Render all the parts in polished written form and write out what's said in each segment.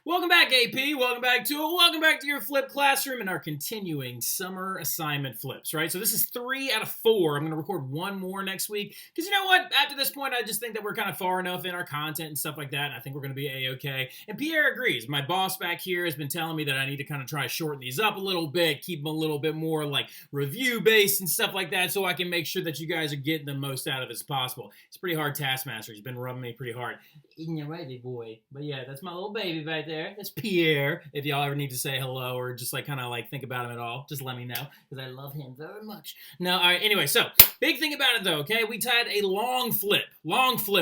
Welcome back, AP. Welcome back to it. Welcome back to your flip classroom and our continuing summer assignment flips, right? So this is 3 out of 4. I'm going to record one more next week because you know what? After this point, I just think that we're kind of far enough in our content and stuff like that, and I think we're going to be A-okay. And Pierre agrees. My boss back here has been telling me that I need to kind of try to shorten these up a little bit, keep them a little bit more like review-based and stuff like that so I can make sure that you guys are getting the most out of it as possible. It's a pretty hard taskmaster. He's been rubbing me pretty hard. You're right, big boy. But yeah, that's my little baby right there. That's Pierre. If y'all ever need to say hello or just like kind of like think about him at all, just let me know because I love him very much. No, all right. Anyway, so big thing about it though, okay? We had a long flip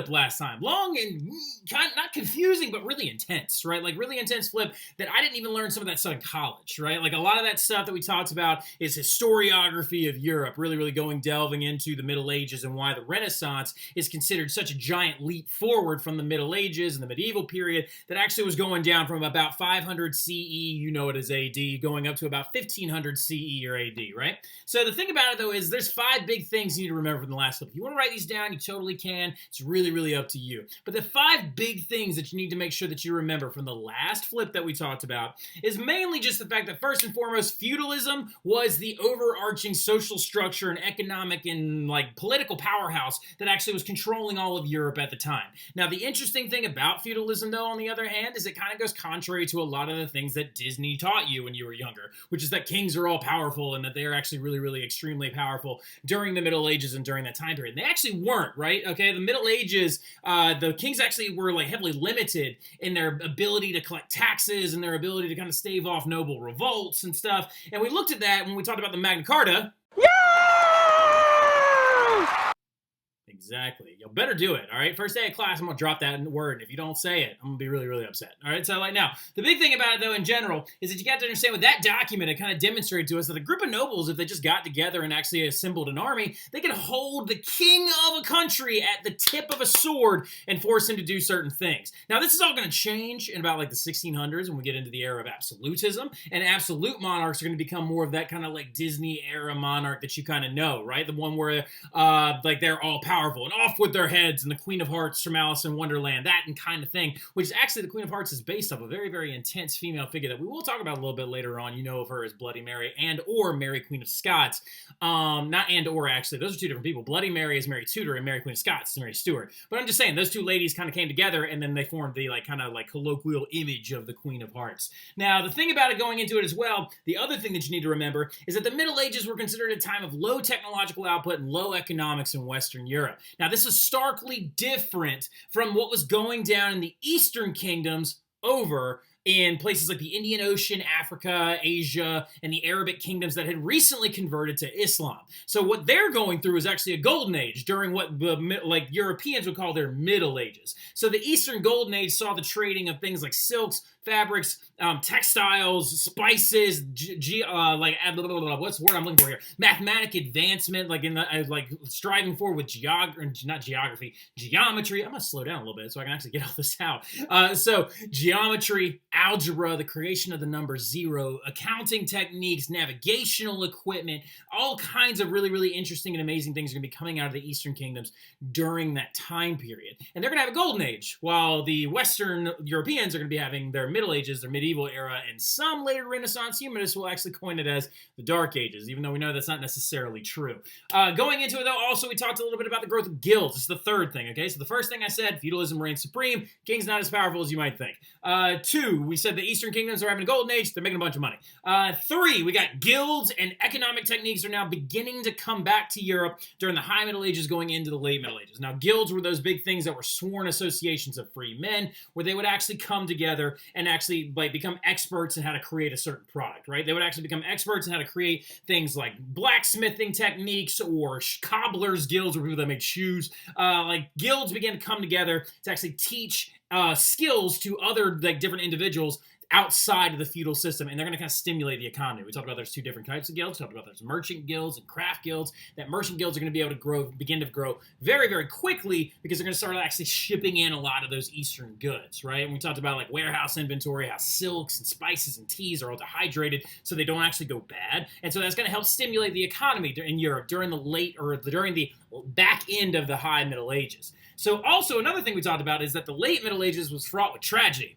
last time. Long and kind of not confusing, but really intense, right? Like really intense flip that I didn't even learn some of that stuff in college, right? Like a lot of that stuff that we talked about is historiography of Europe, really delving into the Middle Ages and why the Renaissance is considered such a giant leap forward from the Middle Ages and the medieval period that actually was going down from about 500 CE, you know it as AD, going up to about 1500 CE or AD, right? So the thing about it though is there's 5 big things you need to remember from the last flip. If you want to write these down, you totally can. It's really up to you. But the 5 big things that you need to make sure that you remember from the last flip that we talked about is mainly just the fact that first and foremost, feudalism was the overarching social structure and economic and like political powerhouse that actually was controlling all of Europe at the time. Now, the interesting thing about feudalism, though, on the other hand, is it kind of goes contrary to a lot of the things that Disney taught you when you were younger, which is that kings are all powerful and that they are actually really extremely powerful during the Middle Ages and during that time period. And they actually weren't, right? Okay, the Middle Ages, the kings actually were like heavily limited in their ability to collect taxes and their ability to kind of stave off noble revolts and stuff. And we looked at that when we talked about the Magna Carta. Exactly. You better do it, all right? First day of class, I'm going to drop that word. And if you don't say it, I'm going to be really upset, all right? So, like, now, the big thing about it, though, in general, is that you got to understand with that document, it kind of demonstrated to us that a group of nobles, if they just got together and actually assembled an army, they could hold the king of a country at the tip of a sword and force him to do certain things. Now, this is all going to change in about, like, the 1600s when we get into the era of absolutism, and absolute monarchs are going to become more of that kind of, like, Disney-era monarch that you kind of know, right? The one where, like, they're all powerful and off with their heads, and the Queen of Hearts from Alice in Wonderland, that and kind of thing, which is actually the Queen of Hearts is based off a very intense female figure that we will talk about a little bit later on. You know of her as Bloody Mary and or Mary Queen of Scots. Not and or actually, those are two different people. Bloody Mary is Mary Tudor and Mary Queen of Scots is Mary Stuart. But I'm just saying, those two ladies kind of came together and then they formed the like kind of like colloquial image of the Queen of Hearts. Now, the thing about it going into it as well, the other thing that you need to remember is that the Middle Ages were considered a time of low technological output and low economics in Western Europe. Now, this is starkly different from what was going down in the Eastern kingdoms over in places like the Indian Ocean, Africa, Asia, and the Arabic kingdoms that had recently converted to Islam. So what they're going through is actually a golden age during what the like Europeans would call their Middle Ages. So the Eastern Golden Age saw the trading of things like silks, fabrics, textiles, spices, what's the word I'm looking for here? Mathematic advancement, like in the like striving forward with geometry. I'm gonna slow down a little bit so I can actually get all this out. So geometry, algebra, the creation of the number 0, accounting techniques, navigational equipment, all kinds of really interesting and amazing things are going to be coming out of the Eastern kingdoms during that time period. And they're going to have a golden age, while the Western Europeans are going to be having their Middle Ages, their medieval era, and some later Renaissance humanists will actually coin it as the Dark Ages, even though we know that's not necessarily true. Going into it, though, also we talked a little bit about the growth of guilds. It's the third thing, okay? So the first thing I said, feudalism reigns supreme. King's not as powerful as you might think. 2, we said the Eastern kingdoms are having a golden age. They're making a bunch of money. 3, we got guilds and economic techniques are now beginning to come back to Europe during the High Middle Ages going into the Late Middle Ages. Now, guilds were those big things that were sworn associations of free men where they would actually come together and actually like become experts in how to create a certain product, right? They would actually become experts in how to create things like blacksmithing techniques or cobblers guilds or people that make shoes. Like guilds began to come together to actually teach skills to other like different individuals outside of the feudal system, and they're going to kind of stimulate the economy. We talked about there's 2 different types of guilds. We talked about there's merchant guilds and craft guilds. That merchant guilds are going to be able to begin to grow very quickly because they're going to start actually shipping in a lot of those Eastern goods, right? And we talked about like warehouse inventory, how silks and spices and teas are all dehydrated so they don't actually go bad. And so that's going to help stimulate the economy in Europe during the back end of the High Middle Ages. So also another thing we talked about is that the Late Middle Ages was fraught with tragedy.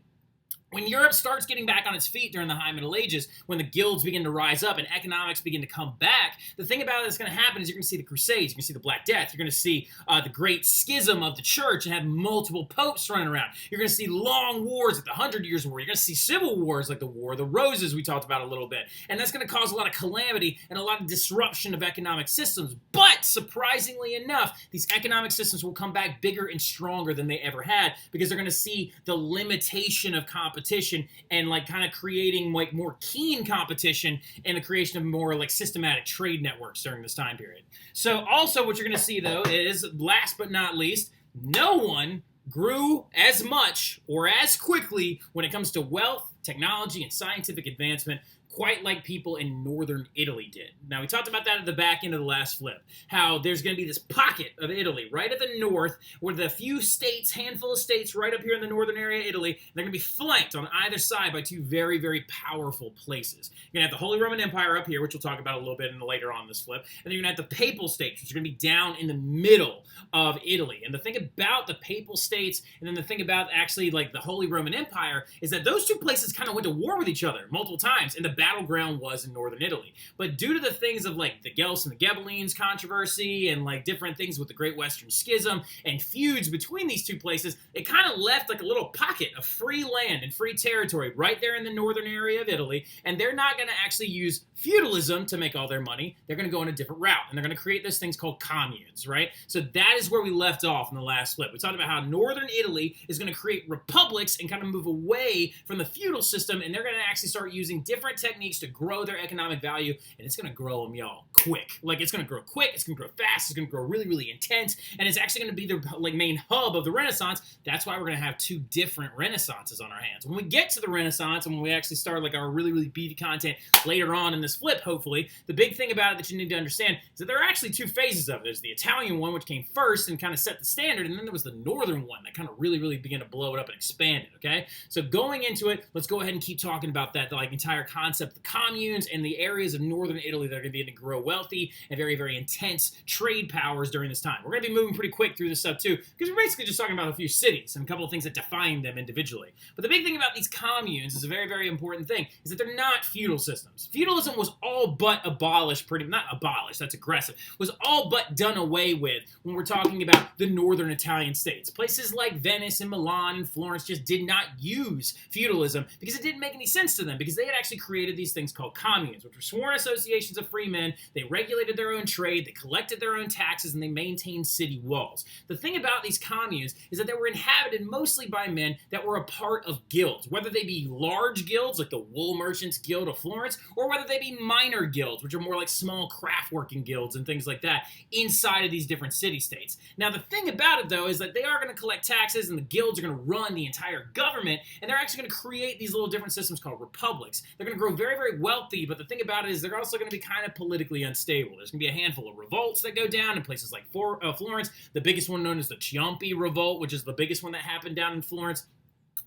When Europe starts getting back on its feet during the High Middle Ages, when the guilds begin to rise up and economics begin to come back, the thing about it that's going to happen is you're going to see the Crusades, you're going to see the Black Death, you're going to see the Great Schism of the Church and have multiple popes running around. You're going to see long wars like the 100 Years' War. You're going to see civil wars like the War of the Roses we talked about a little bit. And that's going to cause a lot of calamity and a lot of disruption of economic systems. But surprisingly enough, these economic systems will come back bigger and stronger than they ever had because they're going to see the limitation of competition and like kind of creating like more keen competition and the creation of more like systematic trade networks during this time period. So also what you're going to see though is, last but not least, no one grew as much or as quickly when it comes to wealth, technology, and scientific advancement quite like people in northern Italy did. Now, we talked about that at the back end of the last flip, how there's going to be this pocket of Italy right at the north where the few states, handful of states right up here in the northern area of Italy, they're going to be flanked on either side by two very, very powerful places. You're going to have the Holy Roman Empire up here, which we'll talk about a little bit later on in this flip, and then you're going to have the Papal States, which are going to be down in the middle of Italy. And the thing about the Papal States, and then the thing about actually like the Holy Roman Empire, is that those two places kind of went to war with each other multiple times, and the battleground was in northern Italy. But due to the things of like the Guelphs and the Ghibellines controversy and like different things with the Great Western Schism and feuds between these two places, it kind of left like a little pocket of free land and free territory right there in the northern area of Italy, and they're not going to actually use feudalism to make all their money. They're going to go in a different route, and they're going to create those things called communes, right? So that is where we left off in the last flip. We talked about how northern Italy is going to create republics and kind of move away from the feudal system, and they're going to actually start using different techniques to grow their economic value, and it's going to grow them, y'all, quick. Like, it's going to grow quick, it's going to grow fast, it's going to grow really, really intense, and it's actually going to be the like main hub of the Renaissance. That's why we're going to have two different Renaissances on our hands. When we get to the Renaissance, and when we actually start like our really, really beefy content later on in this flip, hopefully, the big thing about it that you need to understand is that there are actually two phases of it. There's the Italian one, which came first and kind of set the standard, and then there was the northern one that kind of really, really began to blow it up and expand it, okay? So going into it, let's go ahead and keep talking about that, the like entire concept of the communes and the areas of northern Italy that are going to be able to grow wealthy and very, very intense trade powers during this time. We're going to be moving pretty quick through this stuff too, because we're basically just talking about a few cities and a couple of things that define them individually. But the big thing about these communes is a very, very important thing, is that they're not feudal systems. Feudalism was all but abolished, not abolished, that's aggressive, was all but done away with when we're talking about the northern Italian states. Places like Venice and Milan and Florence just did not use feudalism because it didn't make any sense to them, because they had actually created these things called communes, which were sworn associations of free men. They regulated their own trade, they collected their own taxes, and they maintained city walls. The thing about these communes is that they were inhabited mostly by men that were a part of guilds, whether they be large guilds like the Wool Merchants Guild of Florence, or whether they be minor guilds, which are more like small craft working guilds and things like that inside of these different city-states. Now, the thing about it, though, is that they are going to collect taxes, and the guilds are going to run the entire government, and they're actually going to create these little different systems called republics. They're going to grow very, very wealthy, but the thing about it is they're also going to be kind of politically unstable. There's going to be a handful of revolts that go down in places like Florence, the biggest one known as the Ciompi Revolt, which is the biggest one that happened down in Florence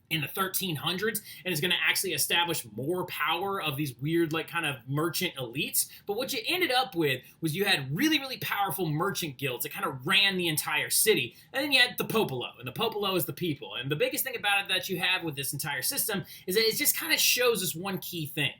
in the 1300s, and is going to actually establish more power of these weird like kind of merchant elites. But what you ended up with was you had really, really powerful merchant guilds that kind of ran the entire city, and then you had the popolo, and the popolo is the people. And the biggest thing about it that you have with this entire system is that it just kind of shows us one key thing.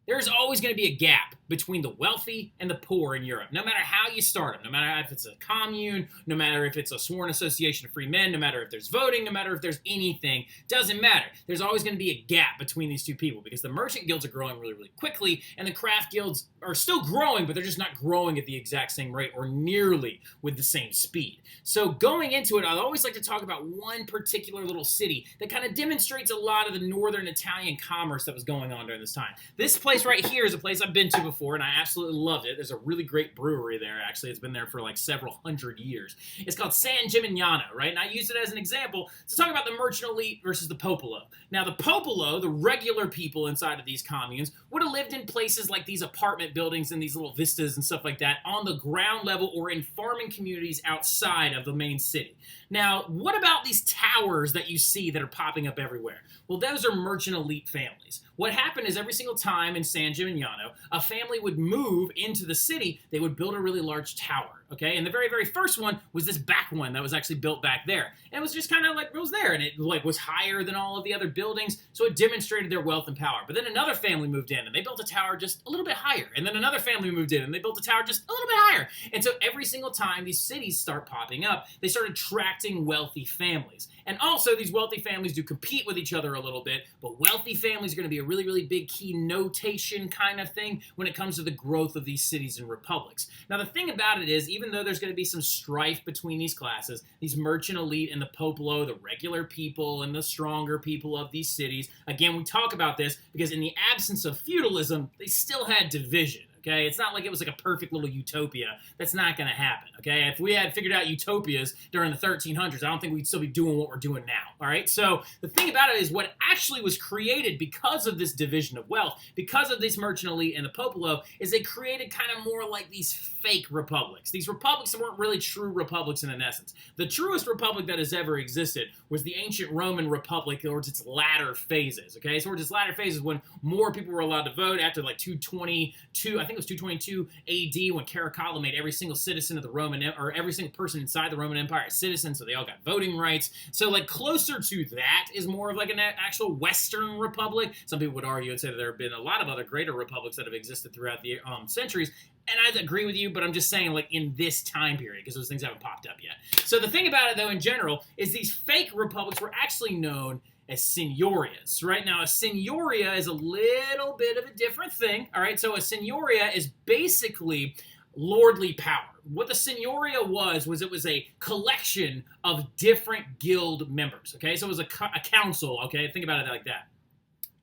There's always going to be a gap between the wealthy and the poor in Europe, no matter how you start them, no matter if it's a commune, no matter if it's a sworn association of free men, no matter if there's voting, no matter if there's anything, doesn't matter. There's always going to be a gap between these two people, because the merchant guilds are growing really, really quickly, and the craft guilds are still growing, but they're just not growing at the exact same rate or nearly with the same speed. So going into it, I'd always like to talk about one particular little city that kind of demonstrates a lot of the northern Italian commerce that was going on during this time. This place right here is a place I've been to before, and I absolutely loved it. There's a really great brewery there, actually. It's been there for like several hundred years. It's called San Gimignano, right? And I use it as an example to talk about the merchant elite versus the popolo. Now, the popolo, the regular people inside of these communes, would have lived in places like these apartment buildings and these little vistas and stuff like that on the ground level or in farming communities outside of the main city. Now, what about these towers that you see that are popping up everywhere? Well, those are merchant elite families. What happened is every single time in San Gimignano, a family would move into the city. They would build a really large tower, okay? And the very, very first one was this back one that was actually built back there. And it was just kind of like, it was there, and it like was higher than all of the other buildings, so it demonstrated their wealth and power. But then another family moved in, and they built a tower just a little bit higher. And then another family moved in, and they built a tower just a little bit higher. And so every single time these cities start popping up, they start attracting wealthy families. And also, these wealthy families do compete with each other a little bit, but wealthy families are going to be a really, really big key notation kind of thing when it comes to the growth of these cities and republics. Now, the thing about it is, even though there's going to be some strife between these classes, these merchant elite and the popolo, the regular people and the stronger people of these cities, again, we talk about this because in the absence of feudalism, they still had division. Okay, it's not like it was like a perfect little utopia. That's not going to happen. Okay, if we had figured out utopias during the 1300s, I don't think we'd still be doing what we're doing now. All right, so the thing about it is what actually was created because of this division of wealth, because of this merchant elite and the popolo, is they created kind of more like these fake republics. These republics that weren't really true republics in an essence. The truest republic that has ever existed was the ancient Roman Republic, or its latter phases. Okay, so its latter phases when more people were allowed to vote after like 222. I think it was 222 AD when Caracalla made every single citizen of the Roman, or every single person inside the Roman Empire a citizen, so they all got voting rights. So like closer to that is more of like an actual Western republic. Some people would argue and say that there have been a lot of other greater republics that have existed throughout the centuries. And I agree with you, but I'm just saying, like, in this time period, because those things haven't popped up yet. So the thing about it, though, in general, is these fake republics were actually known as signorias. Right now, a signoria is a little bit of a different thing. All right, so a signoria is basically lordly power. What the signoria was it was a collection of different guild members. Okay, so it was a council. Okay, think about it like that.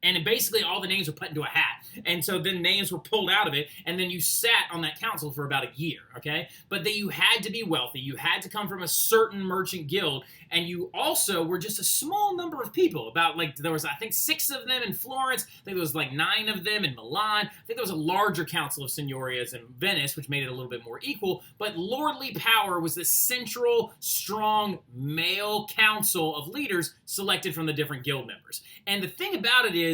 And basically all the names were put into a hat. And so then names were pulled out of it, and then you sat on that council for about a year, okay? But that you had to be wealthy. You had to come from a certain merchant guild, and you also were just a small number of people. About, like, there was, I think, 6 of them in Florence. I think there was, like, 9 of them in Milan. I think there was a larger council of signorias in Venice, which made it a little bit more equal. But lordly power was this central, strong, male council of leaders selected from the different guild members. And the thing about it is,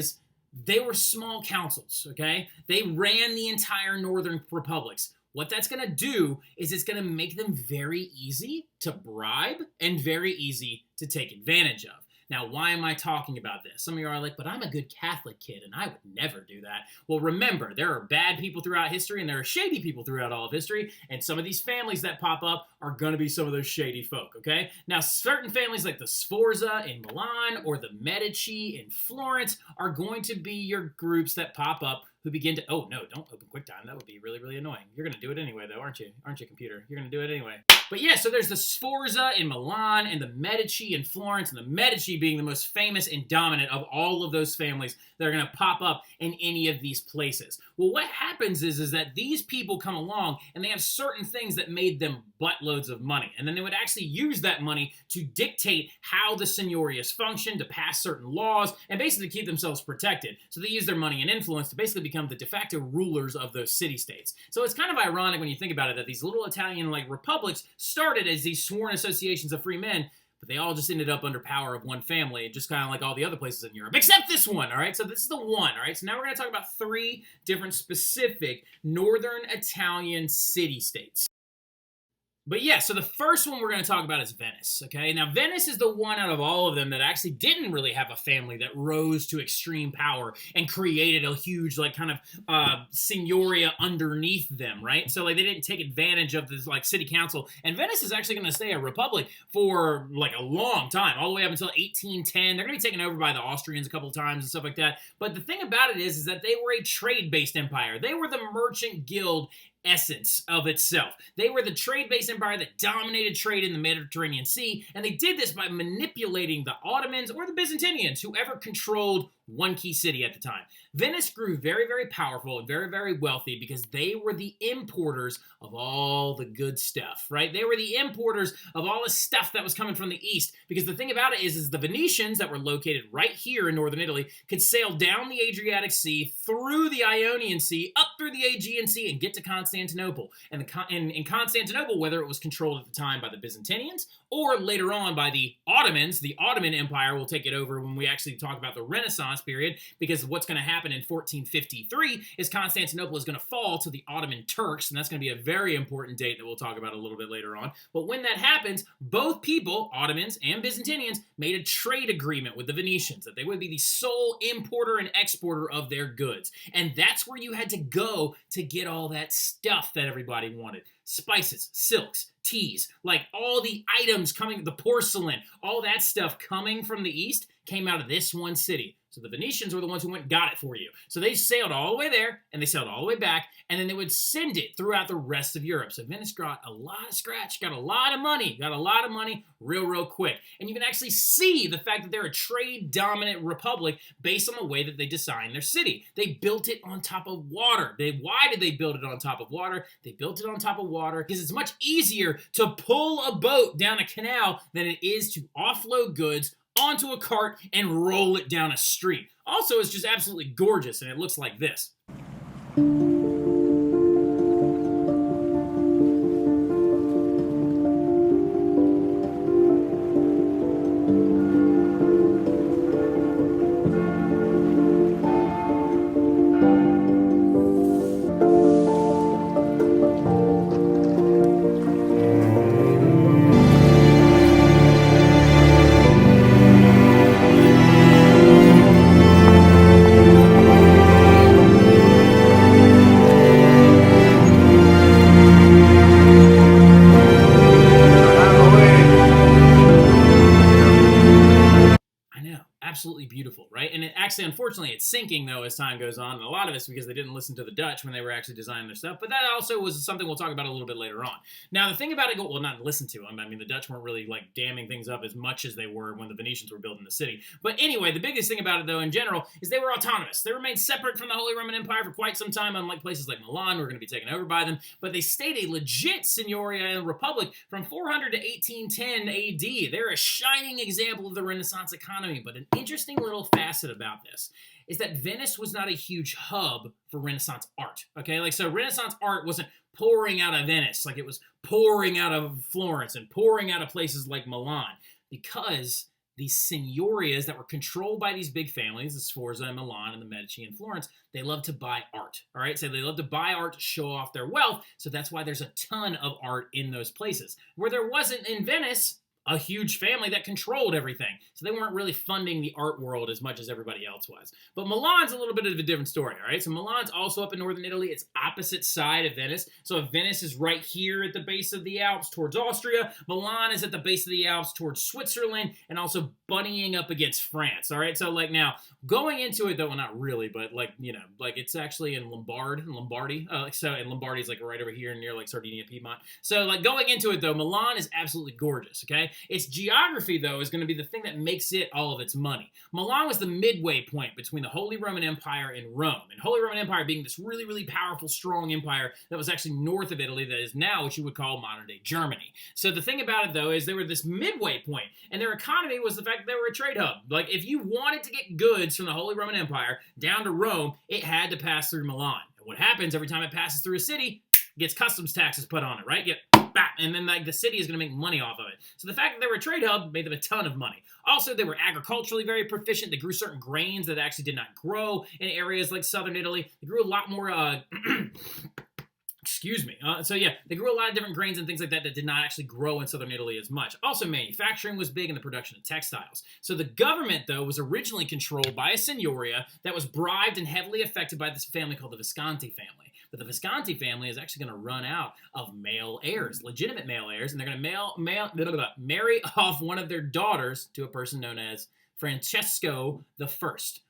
they were small councils, okay? They ran the entire Northern republics. What that's going to do is it's going to make them very easy to bribe and very easy to take advantage of. Now, why am I talking about this? Some of you are like, but I'm a good Catholic kid, and I would never do that. Well, remember, there are bad people throughout history, and there are shady people throughout all of history, and some of these families that pop up are going to be some of those shady folk, okay? Now, certain families like the Sforza in Milan or the Medici in Florence are going to be your groups that pop up who begin to, oh, no, don't open QuickTime. That would be really, really annoying. You're going to do it anyway, though, aren't you? Aren't you, computer? You're going to do it anyway. But yeah, so there's the Sforza in Milan and the Medici in Florence, and the Medici being the most famous and dominant of all of those families that are going to pop up in any of these places. Well, what happens is that these people come along and they have certain things that made them buttloads of money. And then they would actually use that money to dictate how the signorias function, to pass certain laws, and basically keep themselves protected. So they use their money and influence to basically become the de facto rulers of those city-states. So it's kind of ironic when you think about it that these little Italian-like republics started as these sworn associations of free men, but they all just ended up under power of one family, just kind of like all the other places in Europe, except this one, all right? So this is the one, all right? So now we're going to talk about 3 different specific northern Italian city-states. But yeah, so the first one we're going to talk about is Venice, okay? Now, Venice is the one out of all of them that actually didn't really have a family that rose to extreme power and created a huge, like, kind of signoria underneath them, right? So, like, they didn't take advantage of this, like, city council. And Venice is actually going to stay a republic for, like, a long time, all the way up until 1810. They're going to be taken over by the Austrians a couple of times and stuff like that. But the thing about it is that they were a trade-based empire. They were the merchant guild essence of itself. They were the trade-based empire that dominated trade in the Mediterranean Sea, and they did this by manipulating the Ottomans or the Byzantinians, whoever controlled one key city at the time. Venice grew very, very powerful and very, very wealthy because they were the importers of all the good stuff, right? They were the importers of all the stuff that was coming from the east, because the thing about it is the Venetians that were located right here in northern Italy could sail down the Adriatic Sea, through the Ionian Sea, up through the Aegean Sea, and get to Constantinople. And in Constantinople, whether it was controlled at the time by the Byzantinians or later on by the Ottomans, the Ottoman Empire will take it over when we actually talk about the Renaissance Renaissance period, because what's going to happen in 1453 is Constantinople is going to fall to the Ottoman Turks, and that's going to be a very important date that we'll talk about a little bit later on. But when that happens, both people, Ottomans and Byzantinians, made a trade agreement with the Venetians that they would be the sole importer and exporter of their goods. And that's where you had to go to get all that stuff that everybody wanted. Spices, silks, teas, like all the items coming, the porcelain, all that stuff coming from the east came out of this one city. So the Venetians were the ones who went and got it for you. So they sailed all the way there, and they sailed all the way back, and then they would send it throughout the rest of Europe. So Venice got a lot of scratch, got a lot of money real quick. And you can actually see the fact that they're a trade-dominant republic based on the way that they designed their city. They built it on top of water. Why did they build it on top of water? They built it on top of water because it's much easier to pull a boat down a canal than it is to offload goods onto a cart and roll it down a street. Also, it's just absolutely gorgeous, and it looks like this. Absolutely beautiful, right? And unfortunately, it's sinking, though, as time goes on. And a lot of it's because they didn't listen to the Dutch when they were actually designing their stuff. But that also was something we'll talk about a little bit later on. Now, the thing about it, well, not listen to them. I mean, the Dutch weren't really, like, damming things up as much as they were when the Venetians were building the city. But anyway, the biggest thing about it, though, in general, is they were autonomous. They remained separate from the Holy Roman Empire for quite some time, unlike places like Milan, were going to be taken over by them. But they stayed a legit Signoria and republic from 400 to 1810 AD. They're a shining example of the Renaissance economy. But an interesting little facet about this is that Venice was not a huge hub for Renaissance art, okay? Like, so Renaissance art wasn't pouring out of Venice like it was pouring out of Florence and pouring out of places like Milan, because these signorias that were controlled by these big families, the Sforza and Milan and the Medici and Florence, they love to buy art, all right? So they love to buy art to show off their wealth, so that's why there's a ton of art in those places. Where there wasn't in Venice, a huge family that controlled everything. So they weren't really funding the art world as much as everybody else was. But Milan's a little bit of a different story, all right? So Milan's also up in northern Italy. It's opposite side of Venice. So if Venice is right here at the base of the Alps towards Austria, Milan is at the base of the Alps towards Switzerland and also bunnying up against France, all right? So like now, going into it though, well not really, but like, you know, like it's actually in Lombardy. And Lombardy's like right over here near like Sardinia, Piedmont. So like going into it though, Milan is absolutely gorgeous, okay? Its geography, though, is going to be the thing that makes it all of its money. Milan was the midway point between the Holy Roman Empire and Rome. And Holy Roman Empire being this really, really powerful, strong empire that was actually north of Italy, that is now what you would call modern-day Germany. So the thing about it, though, is they were this midway point, and their economy was the fact that they were a trade hub. Like, if you wanted to get goods from the Holy Roman Empire down to Rome, it had to pass through Milan. And what happens every time it passes through a city, gets customs taxes put on it, right? And then like the city is going to make money off of it. So the fact that they were a trade hub made them a ton of money. Also, they were agriculturally very proficient. They grew certain grains that actually did not grow in areas like southern Italy. They grew a lot more excuse me. They grew a lot of different grains and things like that that did not actually grow in southern Italy as much. Also, manufacturing was big in the production of textiles. So the government, though, was originally controlled by a signoria that was bribed and heavily affected by this family called the Visconti family. But the Visconti family is actually going to run out of male heirs, legitimate male heirs, and they're going to marry off one of their daughters to a person known as Francesco I,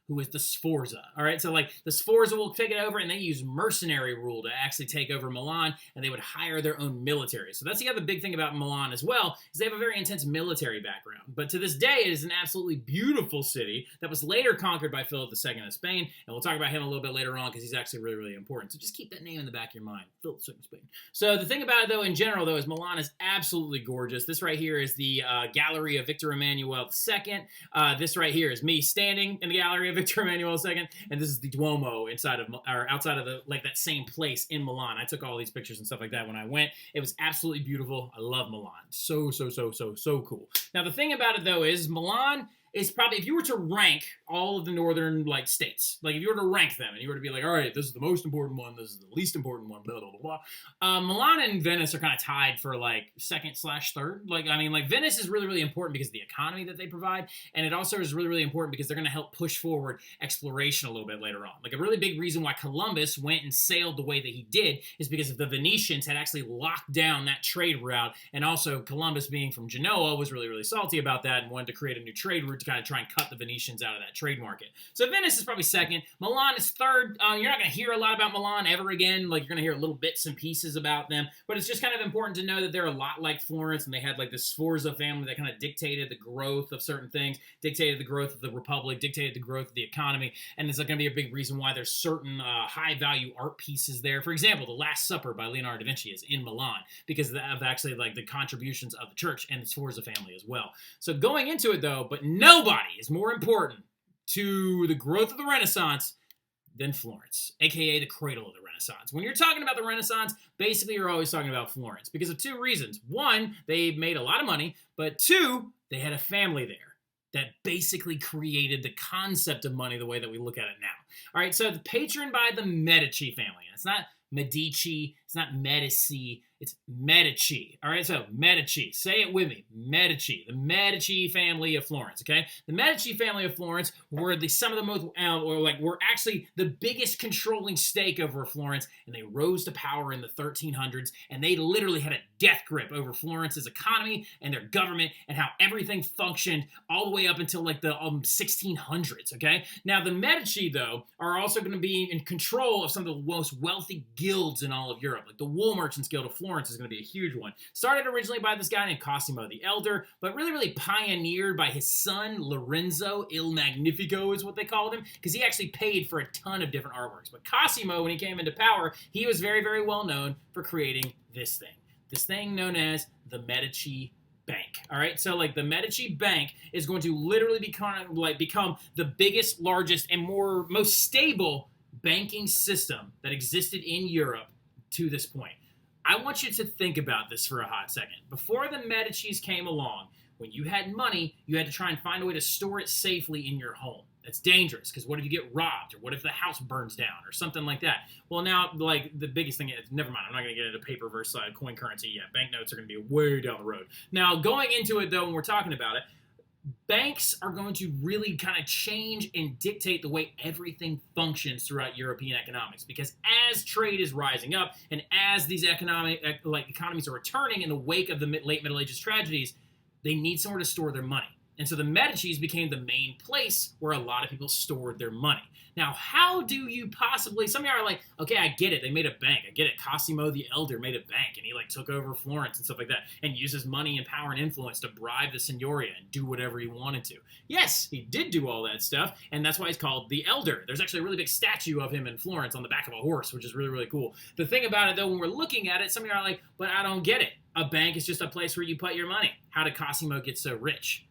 who is the Sforza. All right, so like the Sforza will take it over, and they use mercenary rule to actually take over Milan, and they would hire their own military. So that's the other big thing about Milan as well, is they have a very intense military background. But to this day, it is an absolutely beautiful city that was later conquered by Philip II of Spain, and we'll talk about him a little bit later on because he's actually really, really important. So just keep that name in the back of your mind, Philip II of Spain. So the thing about it, though, in general, though, is Milan is absolutely gorgeous. This right here is the Gallery of Victor Emmanuel II. This right here is me standing in the Gallery of Victor Emmanuel II, and this is the Duomo outside of the that same place in Milan. I took all these pictures and stuff like that when I went. It was absolutely beautiful. I love Milan. So cool. Now the thing about it though is Milan is probably, if you were to rank all of the northern like states, like if you were to rank them and you were to be like, all right, this is the most important one, this is the least important one, blah blah blah blah. Milan and Venice are kind of tied for like second/third. Like I mean, like Venice is really really important because of the economy that they provide, and it also is really really important because they're going to help push forward exploration a little bit later on. Like a really big reason why Columbus went and sailed the way that he did is because the Venetians had actually locked down that trade route, and also Columbus being from Genoa was really really salty about that and wanted to create a new trade route to kind of try and cut the Venetians out of that trade market. So Venice is probably second. Milan is third. You're not going to hear a lot about Milan ever again. Like you're going to hear little bits and pieces about them, but it's just kind of important to know that they're a lot like Florence, and they had like the Sforza family that kind of dictated the growth of certain things, dictated the growth of the Republic, dictated the growth of the economy, and it's like going to be a big reason why there's certain high value art pieces there. For example, The Last Supper by Leonardo da Vinci is in Milan because of actually like the contributions of the church and the Sforza family as well. So going into it though, but nobody is more important to the growth of the Renaissance than Florence, aka the cradle of the Renaissance. When you're talking about the Renaissance, basically you're always talking about Florence because of two reasons. One, they made a lot of money, but two, they had a family there that basically created the concept of money the way that we look at it now. All right, so the patroned by the Medici family. It's not Medici, it's not Medici, it's Medici. All right, so Medici. Say it with me. Medici. The Medici family of Florence, okay? The Medici family of Florence were some of the most, were actually the biggest controlling stake over Florence, and they rose to power in the 1300s, and they literally had a death grip over Florence's economy and their government and how everything functioned all the way up until like the 1600s, okay? Now, the Medici, though, are also going to be in control of some of the most wealthy guilds in all of Europe. Like the Wool Merchants Guild of Florence is going to be a huge one. Started originally by this guy named Cosimo the Elder, but really, really pioneered by his son, Lorenzo Il Magnifico is what they called him, because he actually paid for a ton of different artworks. But Cosimo, when he came into power, he was very, very well known for creating this thing known as the Medici Bank. All right, so like the Medici Bank is going to literally become the biggest, largest, and most stable banking system that existed in Europe to this point. I want you to think about this for a hot second. Before the Medicis came along, when you had money, you had to try and find a way to store it safely in your home. That's dangerous, because what if you get robbed, or what if the house burns down, or something like that? Well, now, like, the biggest thing is, never mind, I'm not going to get into paper versus coin currency yet. Banknotes are going to be way down the road. Now, going into it, though, when we're talking about it, banks are going to really kind of change and dictate the way everything functions throughout European economics, because as trade is rising up and as these economies are returning in the wake of the late Middle Ages tragedies, they need somewhere to store their money. And so the Medicis became the main place where a lot of people stored their money. Now, how do you possibly, some of you are like, okay, I get it. They made a bank. I get it. Cosimo the Elder made a bank, and he like took over Florence and stuff like that, and uses money and power and influence to bribe the Signoria and do whatever he wanted to. Yes, he did do all that stuff, and that's why he's called the Elder. There's actually a really big statue of him in Florence on the back of a horse, which is really, really cool. The thing about it, though, when we're looking at it, some of you are like, but I don't get it. A bank is just a place where you put your money. How did Cosimo get so rich?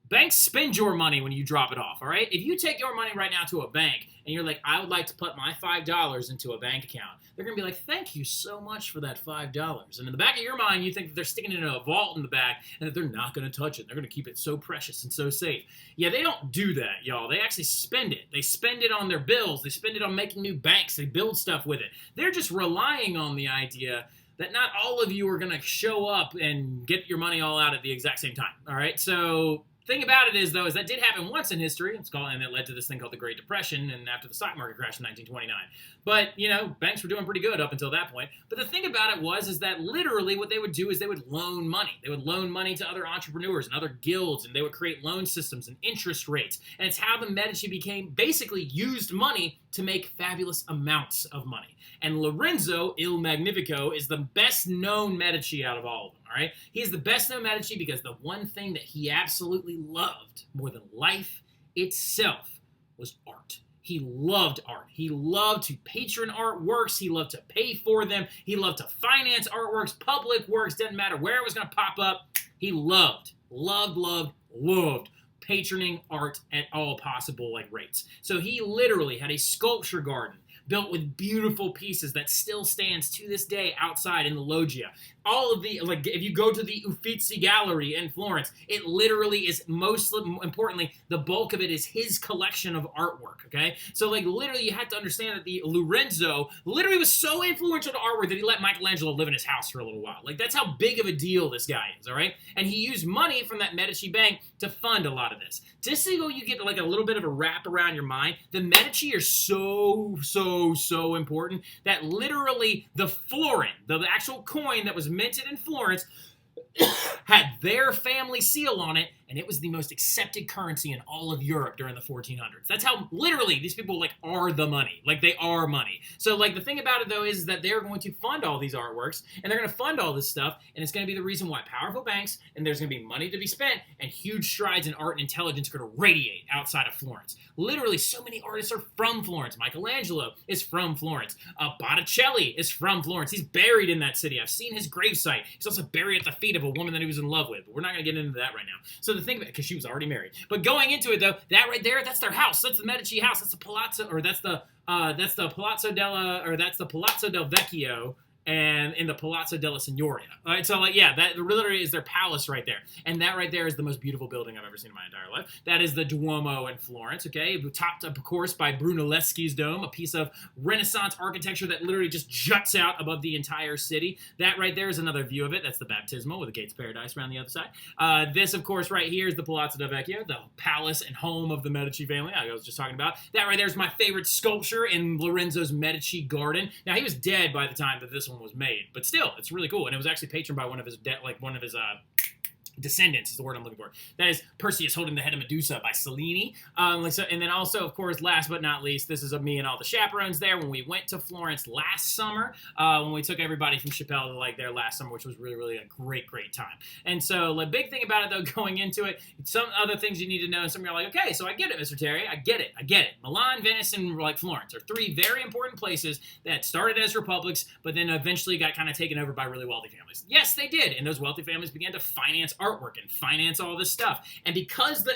Banks spend your money when you drop it off, all right? If you take your money right now to a bank and you're like, I would like to put my $5 into a bank account, they're going to be like, thank you so much for that $5. And in the back of your mind, you think that they're sticking it in a vault in the back and that they're not going to touch it. They're going to keep it so precious and so safe. Yeah, they don't do that, y'all. They actually spend it. They spend it on their bills. They spend it on making new banks. They build stuff with it. They're just relying on the idea that not all of you are going to show up and get your money all out at the exact same time, all right? So thing about it is, though, is that did happen once in history. And it led to this thing called the Great Depression, and after the stock market crashed in 1929. But, you know, banks were doing pretty good up until that point. But the thing about it is that literally what they would do is they would loan money. They would loan money to other entrepreneurs and other guilds, and they would create loan systems and interest rates. And it's how the Medici basically used money to make fabulous amounts of money. And Lorenzo Il Magnifico is the best known Medici out of all of them, all right? He is the best known Medici because the one thing that he absolutely loved more than life itself was art. He loved art. He loved to patron artworks. He loved to pay for them. He loved to finance artworks, public works, didn't matter where it was going to pop up. He loved patroning art at all possible rates. So he literally had a sculpture garden built with beautiful pieces that still stands to this day outside in the loggia. all of the, like, if you go to the Uffizi Gallery in Florence, it literally is, most importantly, the bulk of it is his collection of artwork, okay? So, like, literally, you have to understand that the Lorenzo literally was so influential to artwork that he let Michelangelo live in his house for a little while. Like, that's how big of a deal this guy is, all right? And he used money from that Medici bank to fund a lot of this. Just so you get, like, a little bit of a wrap around your mind, the Medici are so important that literally the florin, the actual coin that was minted in Florence, had their family seal on it, and it was the most accepted currency in all of Europe during the 1400s. That's how literally these people like are the money. Like they are money. So like the thing about it though is that they're going to fund all these artworks and they're going to fund all this stuff, and it's going to be the reason why powerful banks and there's going to be money to be spent and huge strides in art and intelligence are going to radiate outside of Florence. Literally so many artists are from Florence. Michelangelo is from Florence. Botticelli is from Florence. He's buried in that city. I've seen his gravesite. He's also buried at the feet of a woman that he was in love with, but we're not going to get into that right now. So the thing about it, because she was already married. But going into it though, that right there, that's their house. That's the Medici house. That's the Palazzo, or that's the Palazzo del Vecchio, and in the Palazzo della Signoria. All right, so like, yeah, that literally is their palace right there. And that right there is the most beautiful building I've ever seen in my entire life. That is the Duomo in Florence, okay? Topped up, of course, by Brunelleschi's dome, a piece of Renaissance architecture that literally just juts out above the entire city. That right there is another view of it. That's the Baptismal with the Gates of Paradise around the other side. This, of course, right here is the Palazzo del Vecchio, the palace and home of the Medici family I was just talking about. That right there is my favorite sculpture in Lorenzo's Medici garden. Now, he was dead by the time that this one was made, but still, it's really cool, and it was actually patroned by one of his descendants is the word I'm looking for. That is Perseus holding the head of Medusa by Cellini. And then also, of course, last but not least, this is of me and all the chaperones there when we went to Florence last summer, when we took everybody from Chappelle to like there last summer, which was really a great time. And so the big thing about it, though, going into it, some other things you need to know, and some of you are like, okay, so I get it, Mr. Terry, I get it. Milan, Venice, and like Florence are three very important places that started as republics, but then eventually got kind of taken over by really wealthy families. Yes, they did, and those wealthy families began to finance artwork and finance all this stuff. And because the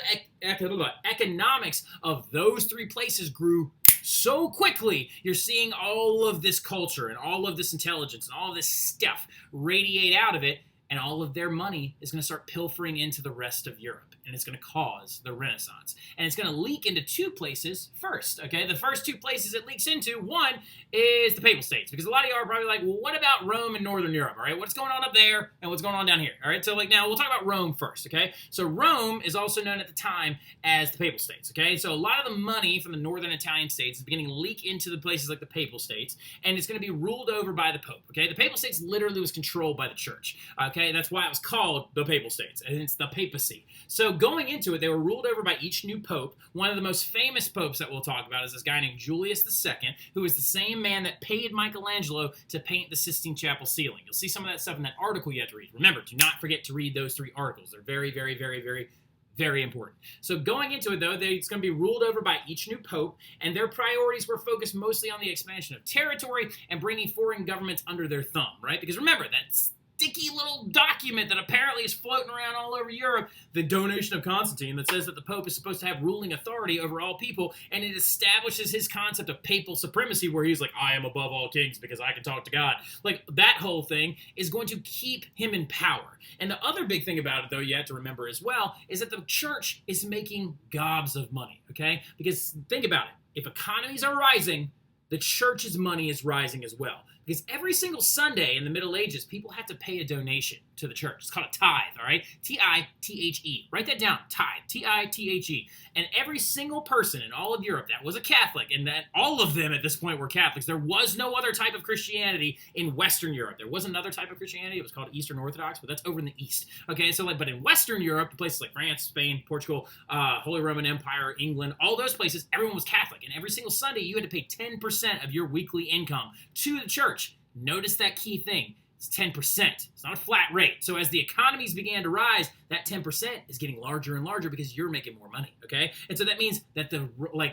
economics of those three places grew so quickly, you're seeing all of this culture and all of this intelligence and all of this stuff radiate out of it, and all of their money is going to start pilfering into the rest of Europe, and it's going to cause the Renaissance. And it's going to leak into two places first, okay? The first two places it leaks into, one is the Papal States, because a lot of you are probably like, well, what about Rome and Northern Europe, all right? What's going on up there, and what's going on down here, all right? So, like, now we'll talk about Rome first, okay? So Rome is also known at the time as the Papal States, okay? So a lot of the money from the Northern Italian states is beginning to leak into the places like the Papal States, and it's going to be ruled over by the Pope, okay? The Papal States literally was controlled by the church, okay? That's why it was called the Papal States, and it's the papacy. So going into it, they were ruled over by each new pope. One of the most famous popes that we'll talk about is this guy named Julius II, who is the same man that paid Michelangelo to paint the Sistine Chapel ceiling. You'll see some of that stuff in that article you have to read. Remember, do not forget to read those three articles. They're very important. So going into it, though, it's going to be ruled over by each new pope, and their priorities were focused mostly on the expansion of territory and bringing foreign governments under their thumb, right? Because remember, that's sticky little document that apparently is floating around all over Europe, the Donation of Constantine, that says that the Pope is supposed to have ruling authority over all people, and it establishes his concept of papal supremacy, where he's like, I am above all kings because I can talk to God. Like, that whole thing is going to keep him in power. And the other big thing about it, though, you have to remember as well, is that the church is making gobs of money, okay? Because think about it. If economies are rising, the church's money is rising as well. Because every single Sunday in the Middle Ages, people had to pay a donation to the church. It's called a tithe, all right? T-I-T-H-E. Write that down, tithe, T-I-T-H-E. And every single person in all of Europe that was a Catholic, and that all of them at this point were Catholics. There was no other type of Christianity in Western Europe. There was another type of Christianity. It was called Eastern Orthodox, but that's over in the East. Okay, so but in Western Europe, places like France, Spain, Portugal, Holy Roman Empire, England, all those places, everyone was Catholic. And every single Sunday, you had to pay 10% of your weekly income to the church. Notice that key thing. It's 10%. It's not a flat rate. So as the economies began to rise, that 10% is getting larger and larger because you're making more money, okay? And so that means that the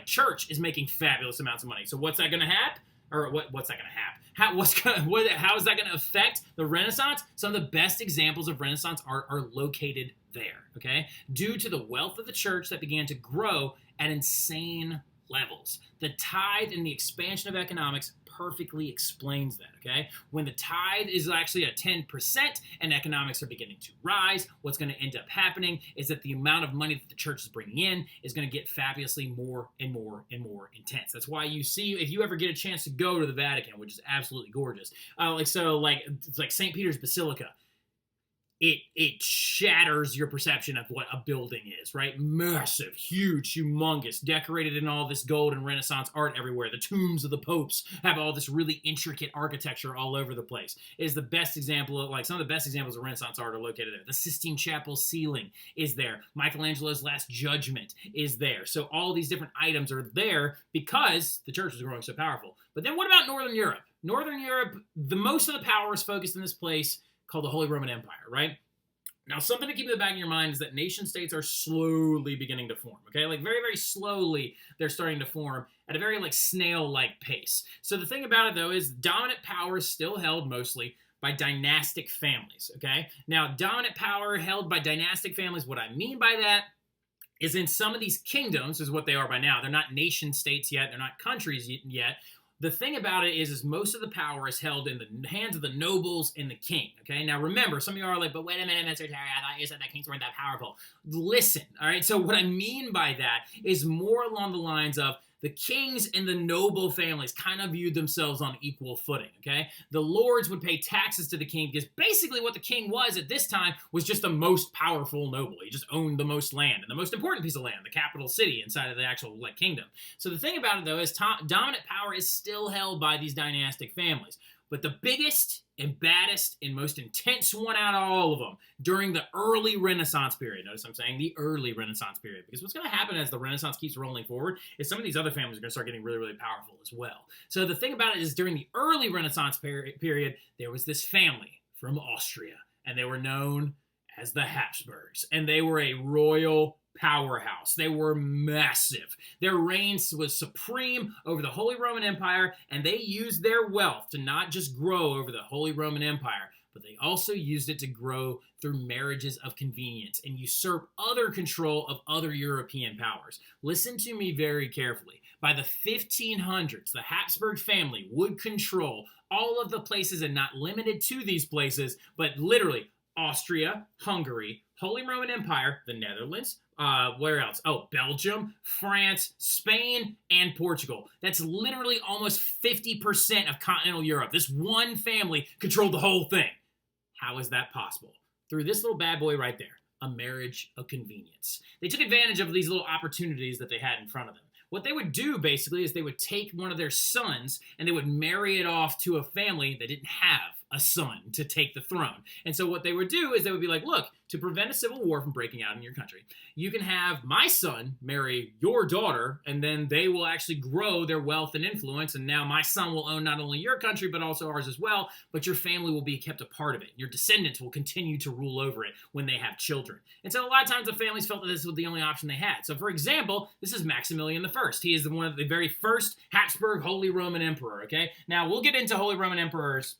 church is making fabulous amounts of money. So what's that going to happen? Or what's that going to happen? How is that going to affect the Renaissance? Some of the best examples of Renaissance art are located there, okay? Due to the wealth of the church that began to grow at insane levels. The tithe and the expansion of economics perfectly explains that, okay? When the tithe is actually at 10% and economics are beginning to rise, what's going to end up happening is that the amount of money that the church is bringing in is going to get fabulously more and more and more intense. That's why you see, if you ever get a chance to go to the Vatican, which is absolutely gorgeous, it's like St. Peter's Basilica, it shatters your perception of what a building is, right? Massive, huge, humongous, decorated in all this gold and Renaissance art everywhere. The tombs of the popes have all this really intricate architecture all over the place. It is the best example of, like, some of the best examples of Renaissance art are located there. The Sistine Chapel ceiling is there. Michelangelo's Last Judgment is there. So all these different items are there because the church is growing so powerful. But then what about Northern Europe? Northern Europe, the most of the power is focused in this place called the Holy Roman Empire, right? Now, something to keep in the back of your mind is that nation states are slowly beginning to form, okay? Like, very, very slowly, they're starting to form at a very, like, snail-like pace. So the thing about it, though, is dominant power is still held mostly by dynastic families, okay? Now, dominant power held by dynastic families, what I mean by that is in some of these kingdoms, is what they are by now. They're not nation states yet. They're not countries yet. The thing about it is most of the power is held in the hands of the nobles and the king, okay? Now, remember, some of you are like, but wait a minute, Mr. Terry, I thought you said that kings weren't that powerful. Listen, all right? So what I mean by that is more along the lines of the kings and the noble families kind of viewed themselves on equal footing, okay? The lords would pay taxes to the king because basically what the king was at this time was just the most powerful noble. He just owned the most land and the most important piece of land, the capital city inside of the actual kingdom. So the thing about it, though, is dominant power is still held by these dynastic families. But the biggest and baddest and most intense one out of all of them during the early Renaissance period. Notice I'm saying the early Renaissance period, because what's going to happen as the Renaissance keeps rolling forward is some of these other families are going to start getting really, really powerful as well. So the thing about it is during the early Renaissance period, there was this family from Austria, and they were known as the Habsburgs, and they were a royal powerhouse. They were massive. Their reign was supreme over the Holy Roman Empire, and they used their wealth to not just grow over the Holy Roman Empire, but they also used it to grow through marriages of convenience and usurp other control of other European powers. Listen to me very carefully. By the 1500s, the Habsburg family would control all of the places, and not limited to these places, but literally Austria, Hungary, Holy Roman Empire, the Netherlands, where else? Oh, Belgium, France, Spain, and Portugal. That's literally almost 50% of continental Europe. This one family controlled the whole thing. How is that possible? Through this little bad boy right there, a marriage of convenience. They took advantage of these little opportunities that they had in front of them. What they would do, basically, is they would take one of their sons and they would marry it off to a family that didn't have a son to take the throne. And so what they would do is they would be like, look, to prevent a civil war from breaking out in your country, you can have my son marry your daughter, and then they will actually grow their wealth and influence, and now my son will own not only your country, but also ours as well, but your family will be kept a part of it. Your descendants will continue to rule over it when they have children. And so a lot of times the families felt that this was the only option they had. So for example, this is Maximilian I. He is one of the very first Habsburg Holy Roman Emperor, okay? Now, we'll get into Holy Roman Emperors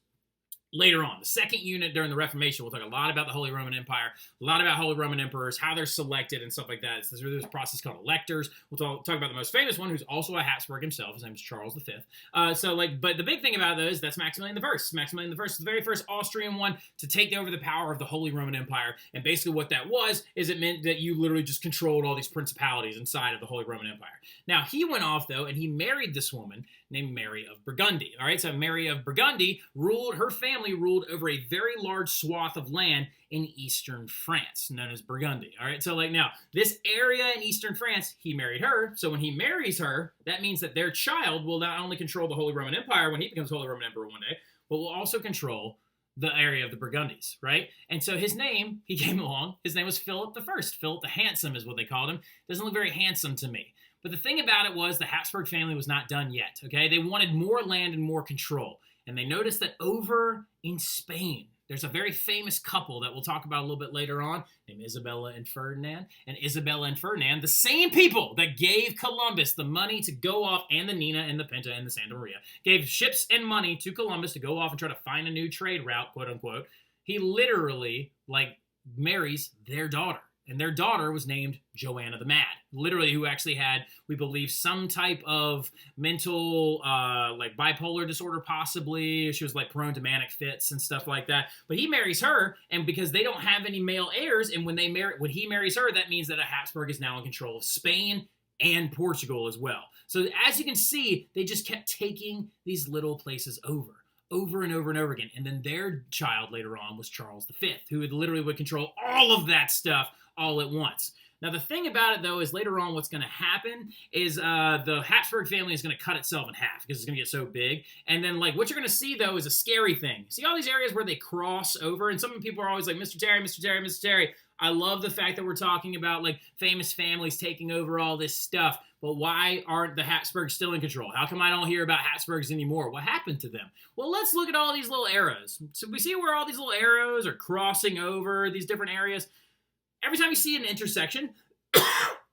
later on. The second unit during the Reformation, we'll talk a lot about the Holy Roman Empire, a lot about Holy Roman Emperors, how they're selected and stuff like that. There's this process called electors. We'll talk about the most famous one, who's also a Habsburg himself. His name is Charles V. But the big thing about those, that's Maximilian I. Maximilian I is the very first Austrian one to take over the power of the Holy Roman Empire. And basically what that was, is it meant that you literally just controlled all these principalities inside of the Holy Roman Empire. Now, he went off, though, and he married this woman named Mary of Burgundy. All right, so Mary of Burgundy her family ruled over a very large swath of land in eastern France, known as Burgundy. All right, so now, this area in eastern France, he married her. So when he marries her, that means that their child will not only control the Holy Roman Empire when he becomes Holy Roman Emperor one day, but will also control the area of the Burgundies, right? And so his name, he came along, his name was Philip I. Philip the Handsome is what they called him. Doesn't look very handsome to me. But the thing about it was the Habsburg family was not done yet, okay? They wanted more land and more control. And they noticed that over in Spain, there's a very famous couple that we'll talk about a little bit later on, named Isabella and Ferdinand. And Isabella and Ferdinand, the same people that gave Columbus the money to go off, and the Nina and the Pinta and the Santa Maria, gave ships and money to Columbus to go off and try to find a new trade route, quote unquote. He literally, marries their daughter. and their daughter was named Joanna the Mad, literally, who actually had, we believe, some type of mental, like bipolar disorder, possibly. She was like prone to manic fits and stuff like that. But he marries her, and because they don't have any male heirs, and when he marries her, that means that a Habsburg is now in control of Spain and Portugal as well. So as you can see, they just kept taking these little places over and over and over again. And then their child later on was Charles V, who would control all of that stuff all at once. Now, the thing about it, though, is later on what's going to happen is the Habsburg family is going to cut itself in half because it's going to get so big. And then, like, what you're going to see, though, is a scary thing. See all these areas where they cross over? And some people are always like, Mr. Terry, Mr. Terry, Mr. Terry. I love the fact that we're talking about, like, famous families taking over all this stuff. But why aren't the Habsburgs still in control? How come I don't hear about Habsburgs anymore? What happened to them? Well, let's look at all these little arrows. So we see where all these little arrows are crossing over these different areas. Every time you see an intersection,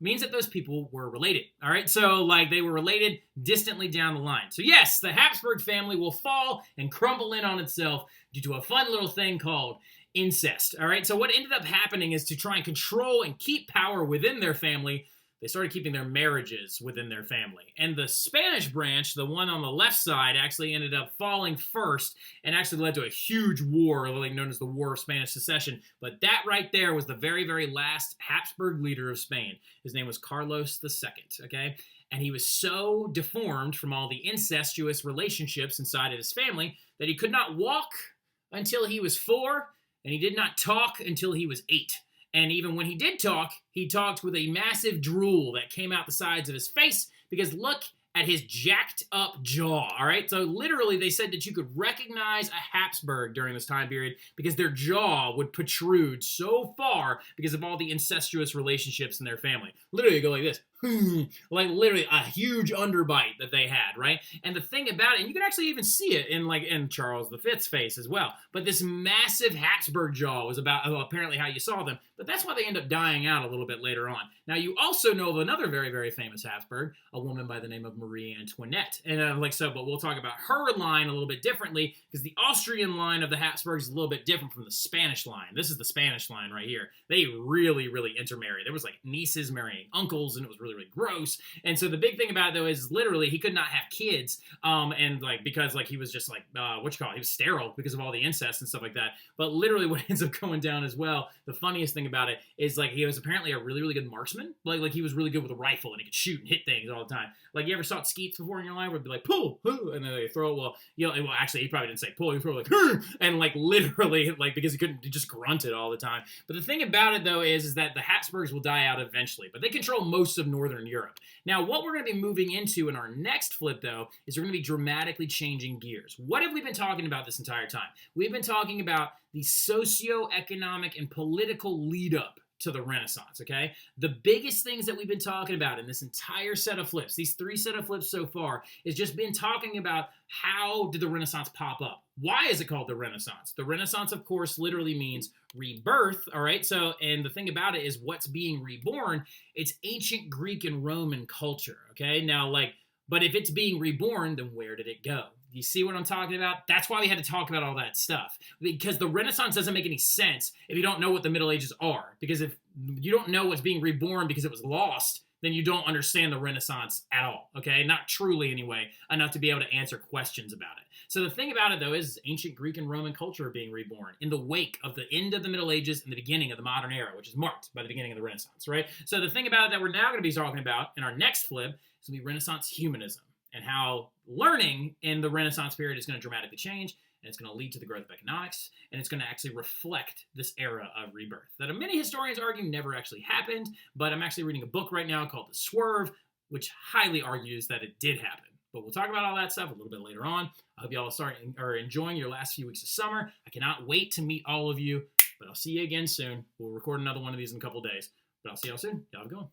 means that those people were related. All right, so like they were related distantly down the line. So yes, the Habsburg family will fall and crumble in on itself due to a fun little thing called incest. All right, so what ended up happening is to try and control and keep power within their family, they started keeping their marriages within their family. And the Spanish branch, the one on the left side, actually ended up falling first and actually led to a huge war, like known as the War of Spanish Succession. But that right there was the very, very last Habsburg leader of Spain. His name was Carlos II, okay? And he was so deformed from all the incestuous relationships inside of his family that he could not walk until he was 4, and he did not talk until he was 8. And even when he did talk, he talked with a massive drool that came out the sides of his face because look at his jacked up jaw, all right? So literally they said that you could recognize a Habsburg during this time period because their jaw would protrude so far because of all the incestuous relationships in their family. Literally, you go like this. Like literally a huge underbite that they had, right? And the thing about it, and you can actually even see it in Charles V's face as well. But this massive Habsburg jaw was apparently how you saw them. But that's why they end up dying out a little bit later on. Now you also know of another very, very famous Habsburg, a woman by the name of Marie Antoinette, and but we'll talk about her line a little bit differently because the Austrian line of the Habsburgs is a little bit different from the Spanish line. This is the Spanish line right here. They really, really intermarried. There was like nieces marrying uncles, and it was really, really gross. And so the big thing about it though is literally he could not have kids, and like because like he was just like he was sterile because of all the incest and stuff like that. But literally what ends up going down as well, the funniest thing about it is like he was apparently a really, really good marksman. Like he was really good with a rifle and he could shoot and hit things all the time. Like you ever saw skeets before in your life where it'd be like pull, and then they throw it. Well, actually he probably didn't say pull, he threw it like and like literally like because he just grunted all the time. But the thing about it though is that the Habsburgs will die out eventually, but they control most of Northern Europe. Now, what we're going to be moving into in our next flip, though, is we're going to be dramatically changing gears. What have we been talking about this entire time? We've been talking about the socioeconomic and political lead-up to the Renaissance, okay? The biggest things that we've been talking about in this entire set of flips, these 3 set of flips so far, is just been talking about how did the Renaissance pop up? Why is it called the Renaissance? The Renaissance, of course, literally means rebirth, all right? So, and the thing about it is what's being reborn, it's ancient Greek and Roman culture, okay? Now, like, but if it's being reborn, then where did it go? You see what I'm talking about? That's why we had to talk about all that stuff. Because the Renaissance doesn't make any sense if you don't know what the Middle Ages are. Because if you don't know what's being reborn because it was lost, then you don't understand the Renaissance at all, okay? Not truly, anyway, enough to be able to answer questions about it. So the thing about it, though, is ancient Greek and Roman culture are being reborn in the wake of the end of the Middle Ages and the beginning of the modern era, which is marked by the beginning of the Renaissance, right? So the thing about it that we're now going to be talking about in our next flip is going to be Renaissance humanism and how learning in the Renaissance period is going to dramatically change, and it's going to lead to the growth of economics, and it's going to actually reflect this era of rebirth that many historians argue never actually happened, but I'm actually reading a book right now called The Swerve, which highly argues that it did happen. But we'll talk about all that stuff a little bit later on. I hope you all are enjoying your last few weeks of summer. I cannot wait to meet all of you, but I'll see you again soon. We'll record another one of these in a couple days, but I'll see y'all soon. Y'all have a good one.